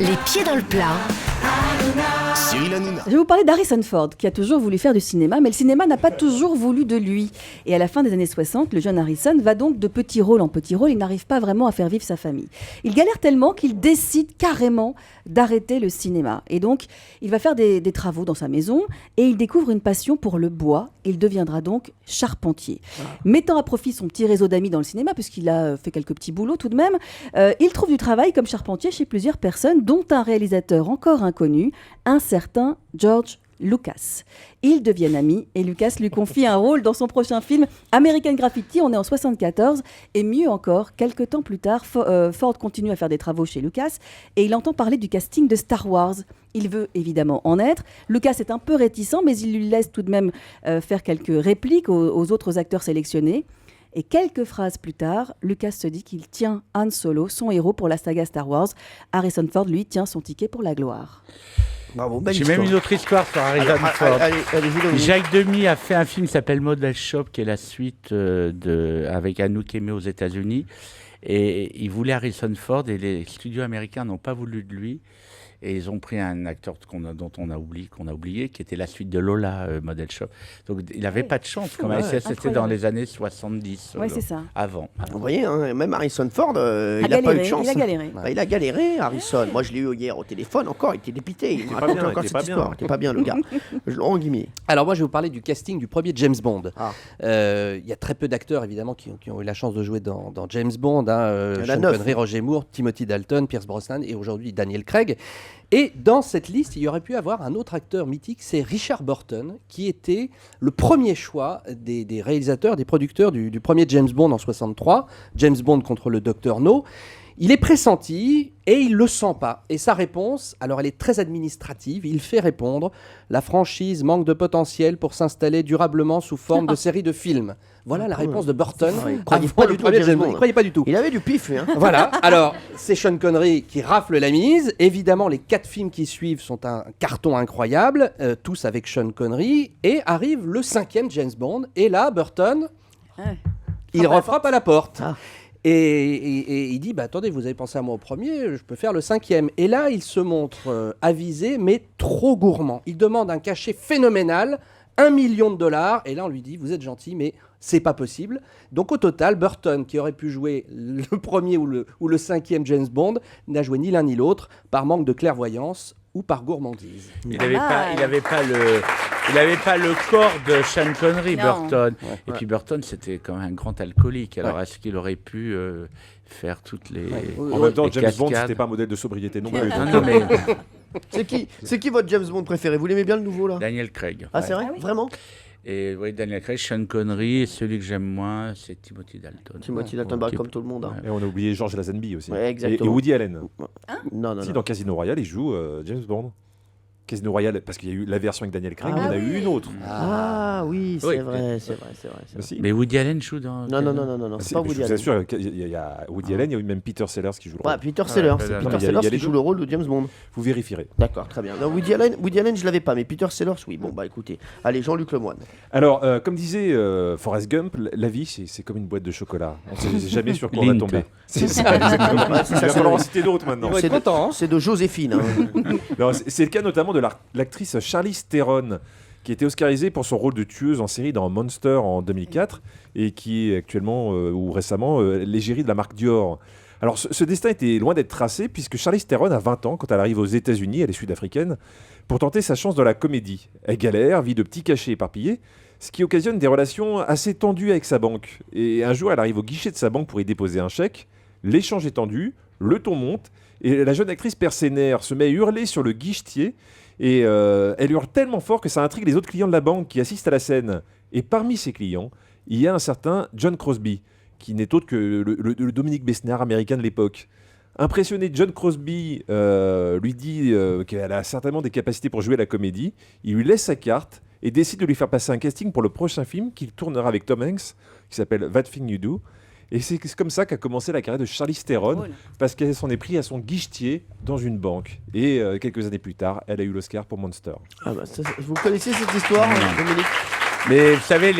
Les pieds dans le plat. Cyril Hanouna. Je vais vous parler d'Harrison Ford, qui a toujours voulu faire du cinéma, mais le cinéma n'a pas toujours voulu de lui. Et à la fin des années 60, le jeune Harrison va donc de petit rôle en petit rôle, il n'arrive pas vraiment à faire vivre sa famille. Il galère tellement qu'il décide carrément d'arrêter le cinéma. Et donc, il va faire des travaux dans sa maison, et il découvre une passion pour le bois, et il deviendra donc charpentier. Mettant à profit son petit réseau d'amis dans le cinéma, puisqu'il a fait quelques petits boulots tout de même, il trouve du travail comme charpentier chez plusieurs personnes, dont un réalisateur encore inconnu, un certain George Lucas. Ils deviennent amis et Lucas lui confie un rôle dans son prochain film American Graffiti, on est en 74, et mieux encore, quelques temps plus tard, Ford continue à faire des travaux chez Lucas et il entend parler du casting de Star Wars. Il veut évidemment en être. Lucas est un peu réticent, mais il lui laisse tout de même faire quelques répliques aux autres acteurs sélectionnés. Et quelques phrases plus tard, Lucas se dit qu'il tient Han Solo, son héros pour la saga Star Wars. Harrison Ford, lui, tient son ticket pour la gloire. Bravo, belle J'ai histoire. même une autre histoire sur Harrison Ford. Allez-y, Dominique. Jacques Demy a fait un film qui s'appelle Model Shop, qui est la suite avec Anouk Aimée aux États-Unis. Et il voulait Harrison Ford et les studios américains n'ont pas voulu de lui. Et ils ont pris un acteur qu'on a oublié, qui était la suite de Lola, Model Shop. Donc il n'avait pas de chance. Comme c'était incroyable. dans les années 70. Ouais, c'est ça. Avant. Vous voyez, hein, même Harrison Ford, il n'a galéré, pas eu de chance. il a galéré. Bah, il a galéré, Harrison. Moi, je l'ai eu hier au téléphone encore, il était dépité. Il me raconte encore cette histoire. Il était pas bien, le gars. Laurent Guimier. Alors moi je vais vous parler du casting du premier James Bond. Ah. Il y a très peu d'acteurs évidemment qui ont eu la chance de jouer dans James Bond. Il y en a Sean 9. Connery, Roger Moore, Timothy Dalton, Pierce Brosnan et aujourd'hui Daniel Craig. Et dans cette liste, il y aurait pu avoir un autre acteur mythique, c'est Richard Burton, qui était le premier choix des réalisateurs, des producteurs du premier James Bond en 63, James Bond contre le Dr No. Il est pressenti et il ne le sent pas. Et sa réponse, alors elle est très administrative, il fait répondre « La franchise manque de potentiel pour s'installer durablement sous forme de série de films ». Voilà la réponse de Burton. Il croyait avant pas le du tout à premier James James Bond. Bond. Il croyait pas du tout. Il avait du pif, lui. Hein. Voilà, alors c'est Sean Connery qui rafle la mise. Évidemment, les 4 films qui suivent sont un carton incroyable, tous avec Sean Connery. Et arrive le 5e James Bond. Et là, Burton, il refrappe à la porte. Ah. Et il dit, bah, attendez, vous avez pensé à moi au premier, je peux faire le 5e. Et là, il se montre avisé, mais trop gourmand. Il demande un cachet phénoménal, $1 million. Et là, on lui dit, vous êtes gentil, mais c'est pas possible. Donc au total, Burton, qui aurait pu jouer le premier ou le 5e James Bond, n'a joué ni l'un ni l'autre par manque de clairvoyance ou par gourmandise. Il n'avait pas le corps de Sean Connery, Non. Burton. Et puis Burton, c'était quand même un grand alcoolique. Alors est-ce qu'il aurait pu faire toutes les En même temps, les James Bond, cascades c'était pas un modèle de sobriété non plus. Non, non, mais C'est qui votre James Bond préféré? Vous l'aimez bien le nouveau, là? Daniel Craig. Ah, c'est vrai? Ah oui. Vraiment? Et oui, Daniel Craig, Sean Connery, et celui que j'aime moins, c'est Timothy Dalton. Timothy Dalton, Qui- comme tout le monde. Hein. Et on a oublié George Lazenby aussi. Ouais, Et exactement. Woody Allen. Non, non, Si, non. dans Casino Royale, il joue James Bond. Casino Royale, parce qu'il y a eu la version avec Daniel Craig, Ah il y en a oui. eu une autre. Ah oui, c'est Oui. vrai. Aussi. Mais Woody Allen joue dans. Non, c'est pas Je Woody vous Allen. assure, il y a Woody Allen, il y a eu même Peter Sellers qui joue le rôle. Ouais, Peter Sellers, c'est non, Peter mais il y a Sellers les qui deux. joue le rôle de James Bond. Vous vérifierez. D'accord, très bien. Non, Woody Allen, je l'avais pas, mais Peter Sellers, oui. Bon, bah écoutez. Allez, Jean-Luc Lemoyne. Alors, comme disait Forrest Gump, la vie, c'est comme une boîte de chocolat. On ne sait jamais sur quoi on va Lint. tomber. C'est ça, exactement. Ouais, c'est Il ça, va c'est falloir en vrai. citer d'autres maintenant. Il va être content, hein. C'est de Joséphine. Hein. Non, c'est le cas notamment de l'actrice Charlize Theron, qui était oscarisée pour son rôle de tueuse en série dans Monster en 2004 et qui est actuellement ou récemment l'égérie de la marque Dior. Alors ce destin était loin d'être tracé puisque Charlize Theron a 20 ans quand elle arrive aux États-Unis, elle est sud-africaine, pour tenter sa chance dans la comédie. Elle galère, vit de petits cachets éparpillés, ce qui occasionne des relations assez tendues avec sa banque. Et un jour, elle arrive au guichet de sa banque pour y déposer un chèque, l'échange est tendu, le ton monte, et la jeune actrice perd ses nerfs, se met à hurler sur le guichetier, et elle hurle tellement fort que ça intrigue les autres clients de la banque qui assistent à la scène. Et parmi ces clients, il y a un certain John Crosby, qui n'est autre que le Dominique Besnard américain de l'époque. Impressionné, John Crosby lui dit qu'elle a certainement des capacités pour jouer à la comédie. Il lui laisse sa carte et décide de lui faire passer un casting pour le prochain film qu'il tournera avec Tom Hanks, qui s'appelle That Thing You Do. Et c'est comme ça qu'a commencé la carrière de Charlize Theron, Drôle. parce qu'elle s'en est pris à son guichetier dans une banque. Et quelques années plus tard, elle a eu l'Oscar pour Monster. Ah bah, vous connaissez cette histoire, Dominique? Mais vous savez,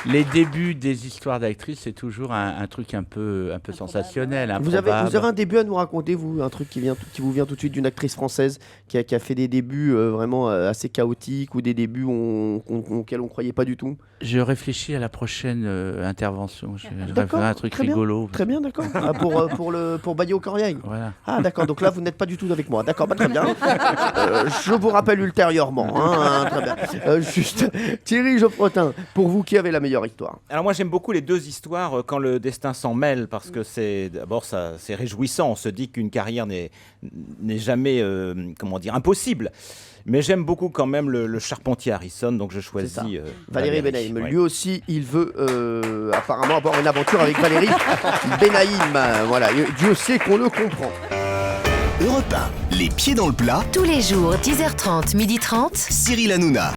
les débuts des histoires d'actrices, c'est toujours un truc un peu sensationnel, Vous avez improbable. un début à nous raconter, vous, un truc qui vous vient tout de suite d'une actrice française qui a fait des débuts vraiment assez chaotiques ou des débuts auxquels on croyait pas du tout. Je réfléchis à la prochaine intervention. Je vais D'accord, faire un truc très bien, rigolo. Très bien, d'accord. Ah, pour Bayo Corrière. Voilà. Ah d'accord, donc là vous n'êtes pas du tout avec moi. D'accord, très bien. Je vous rappelle ultérieurement. Très bien. Juste, Thierry Geoffrotin, pour vous, qui avait la meilleure histoire? Alors moi j'aime beaucoup les deux histoires quand le destin s'en mêle parce que d'abord c'est réjouissant, on se dit qu'une carrière n'est jamais impossible. Mais j'aime beaucoup quand même le charpentier Harrison, donc je choisis Valérie Benaïm. Lui aussi, il veut apparemment avoir une aventure avec Valérie Benaïm. Voilà, Dieu sait qu'on le comprend. Europe 1, les pieds dans le plat. Tous les jours, 10h30, 12h30. Cyril Hanouna.